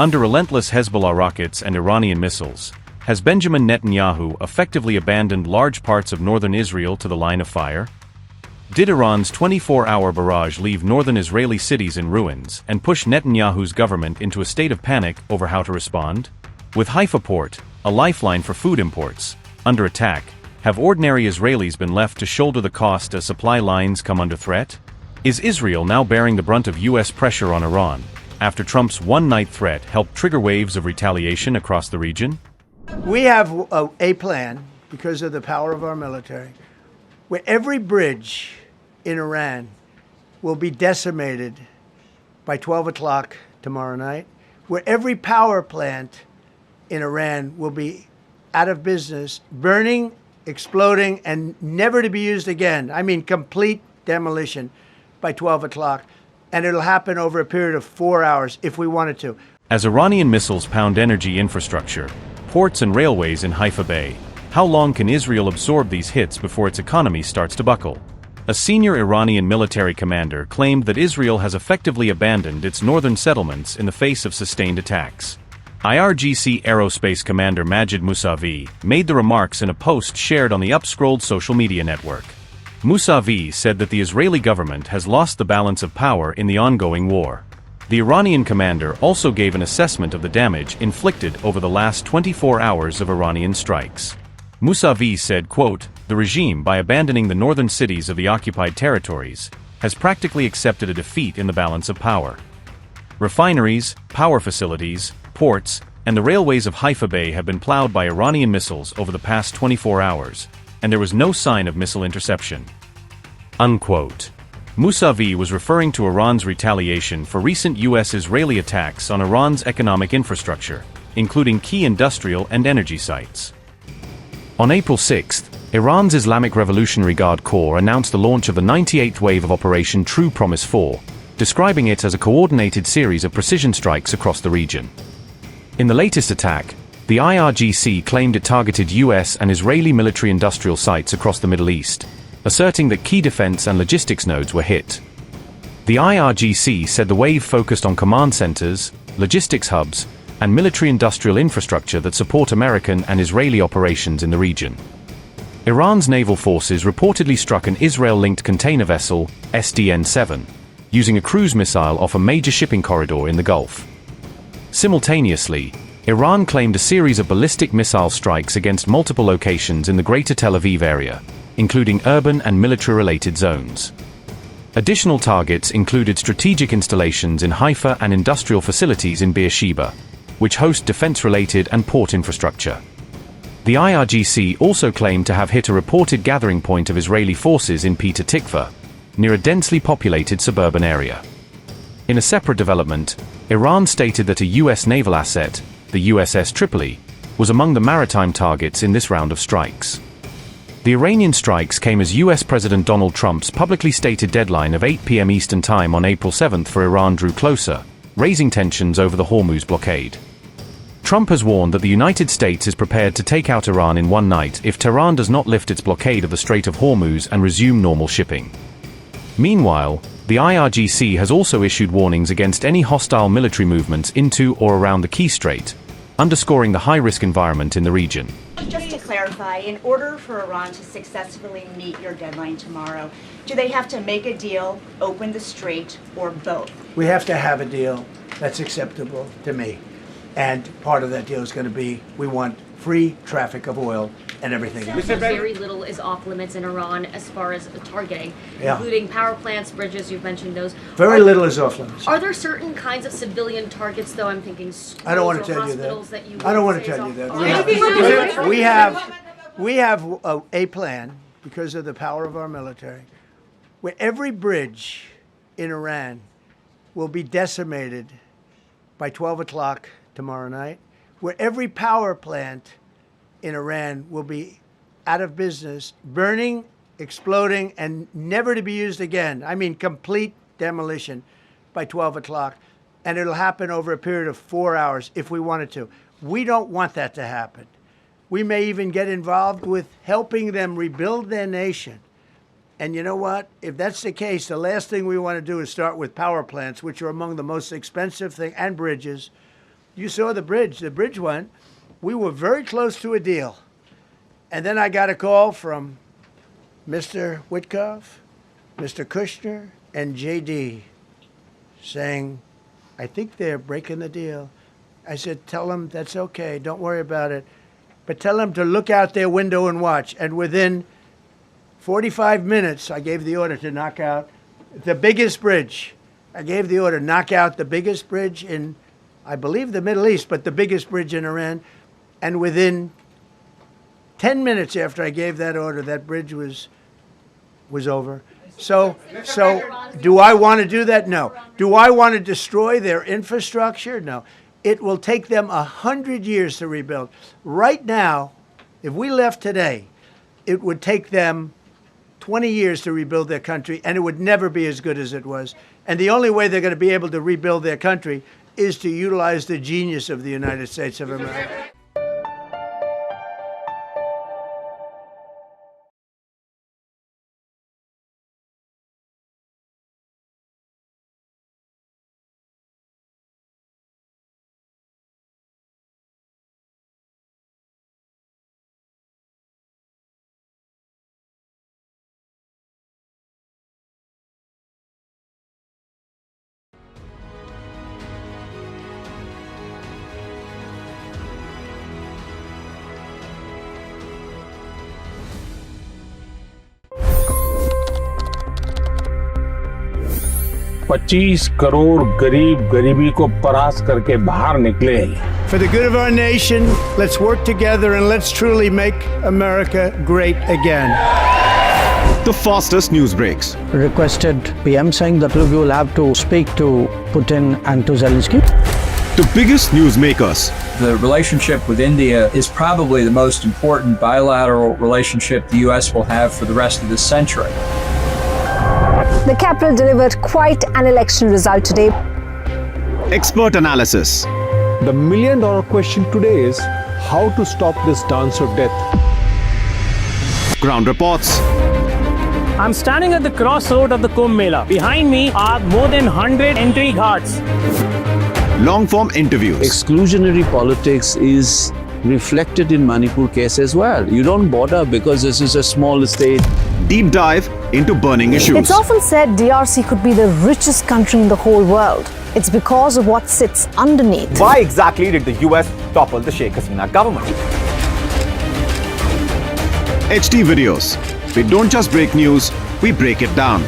Under relentless Hezbollah rockets and Iranian missiles, has Benjamin Netanyahu effectively abandoned large parts of northern Israel to the line of fire? Did Iran's 24-hour barrage leave northern Israeli cities in ruins and push Netanyahu's government into a state of panic over how to respond? With Haifa port, a lifeline for food imports, under attack, have ordinary Israelis been left to shoulder the cost as supply lines come under threat? Is Israel now bearing the brunt of U.S. pressure on Iran, after Trump's one-night threat helped trigger waves of retaliation across the region? We have a plan, because of the power of our military, where every bridge in Iran will be decimated by 12 o'clock tomorrow night, where every power plant in Iran will be out of business, burning, exploding, and never to be used again. I mean, complete demolition by 12 o'clock. And it'll happen over a period of 4 hours if we wanted to. As Iranian missiles pound energy infrastructure, ports and railways in Haifa Bay, how long can Israel absorb these hits before its economy starts to buckle? A senior Iranian military commander claimed that Israel has effectively abandoned its northern settlements in the face of sustained attacks. IRGC Aerospace Commander Majid Mousavi made the remarks in a post shared on the upscrolled social media network. Mousavi said that the Israeli government has lost the balance of power in the ongoing war. The Iranian commander also gave an assessment of the damage inflicted over the last 24 hours of Iranian strikes. Mousavi said, quote, "The regime, by abandoning the northern cities of the occupied territories, has practically accepted a defeat in the balance of power. Refineries, power facilities, ports, and the railways of Haifa Bay have been plowed by Iranian missiles over the past 24 hours, and there was no sign of missile interception." Unquote. Mousavi was referring to Iran's retaliation for recent U.S. Israeli attacks on Iran's economic infrastructure, including key industrial and energy sites. On April 6, Iran's Islamic Revolutionary Guard Corps announced the launch of the 98th wave of Operation True Promise 4, describing it as a coordinated series of precision strikes across the region. In the latest attack, the IRGC claimed it targeted U.S. and Israeli military-industrial sites across the Middle East, asserting that key defense and logistics nodes were hit. The IRGC said the wave focused on command centers, logistics hubs, and military-industrial infrastructure that support American and Israeli operations in the region. Iran's naval forces reportedly struck an Israel-linked container vessel, SDN-7, using a cruise missile off a major shipping corridor in the Gulf. Simultaneously, Iran claimed a series of ballistic missile strikes against multiple locations in the Greater Tel Aviv area, including urban and military-related zones. Additional targets included strategic installations in Haifa and industrial facilities in Beersheba, which host defense-related and port infrastructure. The IRGC also claimed to have hit a reported gathering point of Israeli forces in Petah Tikva, near a densely populated suburban area. In a separate development, Iran stated that a U.S. naval asset, the USS Tripoli, was among the maritime targets in this round of strikes. The Iranian strikes came as U.S. President Donald Trump's publicly stated deadline of 8 p.m. Eastern Time on April 7 for Iran drew closer, raising tensions over the Hormuz blockade. Trump has warned that the United States is prepared to take out Iran in one night if Tehran does not lift its blockade of the Strait of Hormuz and resume normal shipping. Meanwhile, the IRGC has also issued warnings against any hostile military movements into or around the Key Strait, underscoring the high-risk environment in the region. Just to clarify, in order for Iran to successfully meet your deadline tomorrow, do they have to make a deal, open the strait, or both? We have to have a deal that's acceptable to me. And part of that deal is going to be, we want free traffic of oil and everything else. Very little is off limits in Iran as far as targeting, including power plants, bridges, you've mentioned those. Very little is off limits. Are there certain kinds of civilian targets, though? I'm thinking schools I don't want to or tell you hospitals that. you I don't want say to tell is you off- that. We have a plan, because of the power of our military, where every bridge in Iran will be decimated by 12 o'clock tomorrow night, where every power plant in Iran will be out of business, burning, exploding, and never to be used again. I mean, complete demolition by 12 o'clock. And it'll happen over a period of 4 hours if we wanted to. We don't want that to happen. We may even get involved with helping them rebuild their nation. And you know what? If that's the case, the last thing we want to do is start with power plants, which are among the most expensive thing, and bridges, You saw the bridge. The bridge went. We were very close to a deal. And then I got a call from Mr. Witkoff, Mr. Kushner, and JD saying, I think they're breaking the deal. I said, tell them that's okay. Don't worry about it. But tell them to look out their window and watch. And within 45 minutes, I gave the order to knock out the biggest bridge. I gave the order, knock out the biggest bridge in, I believe, the Middle East, but the biggest bridge in Iran. And within 10 minutes after I gave that order, that bridge was over. So do I want to do that? No. Do I want to destroy their infrastructure? No. It will take them 100 years to rebuild. Right now, if we left today, it would take them 20 years to rebuild their country, and it would never be as good as it was. And the only way they're going to be able to rebuild their country is to utilize the genius of the United States of America. $25 crore गरीब गरीबी को परास्त करके बाहर निकले। For the good of our nation, let's work together and let's truly make America great again. The fastest news breaks. Requested PM saying that we will have to speak to Putin and to Zelensky. The biggest newsmakers. The relationship with India is probably the most important bilateral relationship the U.S. will have for the rest of this century. The capital delivered quite an election result today. Expert analysis. The million-dollar question today is how to stop this dance of death. Ground reports. I'm standing at the crossroad of the Kumbh Mela. Behind me are more than 100 entry guards. Long-form interviews. Exclusionary politics is reflected in Manipur case as well. You don't bother because this is a small state. Deep dive into burning issues. It's often said DRC could be the richest country in the whole world. It's because of what sits underneath. Why exactly did the US topple the Sheikh Hasina government? HT videos. We don't just break news, we break it down.